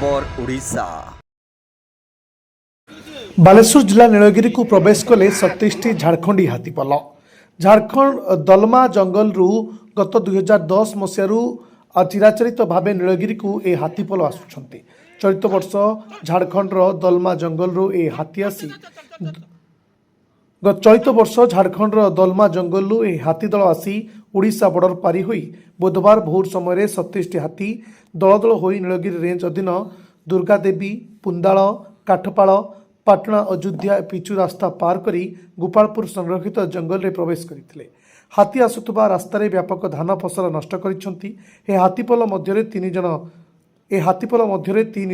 खबर ओडिशा। बालेश्वर जिला नीलगिरी को प्रवेश कले 27टी झारखंडी हाथीपल। झारखंड दलमा जंगल गत 2010 मसीह चिराचरित भाव नीलगिरी को ए हाथीपल आसुंच। चलित वर्ष झारखंड दलमा जंगल ए हाथी आसी चलित वर्ष झारखंड दलमा जंगल ए हाथी दल आसी ओडिशा बॉर्डर पारी हुई बुधवार भोर समय 27टी हाथी दल दल हो नीलगिरी रेंज अधीन दुर्गादेवी, पुंदाल, काठपाड़, पाटना, अयोध्या पिचु रास्ता पार करी गोपालपुर संरक्षित जंगल रे प्रवेश करते। हाथी आसुवा रास्तार व्यापक धान फसल नष्ट करिसेंती। हाथीपल मध्य तीन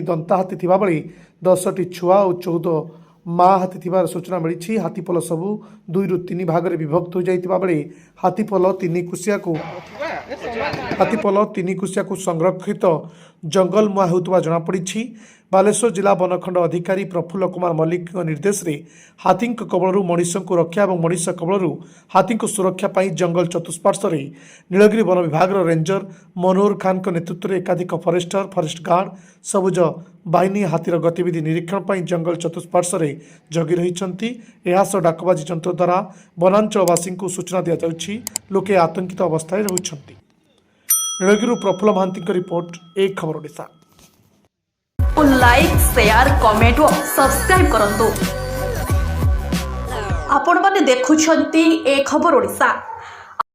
दंता हाथी थिबा बेले 10टी छुआ और 14 माँ हाथी थिबार सूचना मिली। हाथीपल सबू 2 ରୁ 3 भाग में विभक्त हो जाइतिबा बेले हाथीपल तीन कुसिया को संरक्षित जंगल मुआ होउतबा जଣା पड़ी। बालेश्वर जिला वनखंड अधिकारी प्रफुल्ल कुमार मल्लिक निर्देश रे हाथी कबल मनीष को रक्षा और मनीष कबल हाथी सुरक्षा पर जंगल चतुष्पार्श्व नीलगिरी वन विभाग रेंजर मनोहर खान नेतृत्व में एकाधिक फरेस्टर, फरेस्ट गार्ड, सबुज बाहिनी हाथीर गतिविधि निरीक्षण पर जंगल चतुष्पार्श्व जगी रही। डाकबाजी जंत्र द्वारा वनांचलवासी को सूचना दि जाउछि। लोके आतंकित अवस्था रही। नीलगिरी प्रफुल्ल महांती रिपोर्ट, एक खबर ओडिशा। लाइक, शेयर, कमेंट और सब्सक्राइब करंतु। आपण माने देखुछंती एक खबर ओडिशा।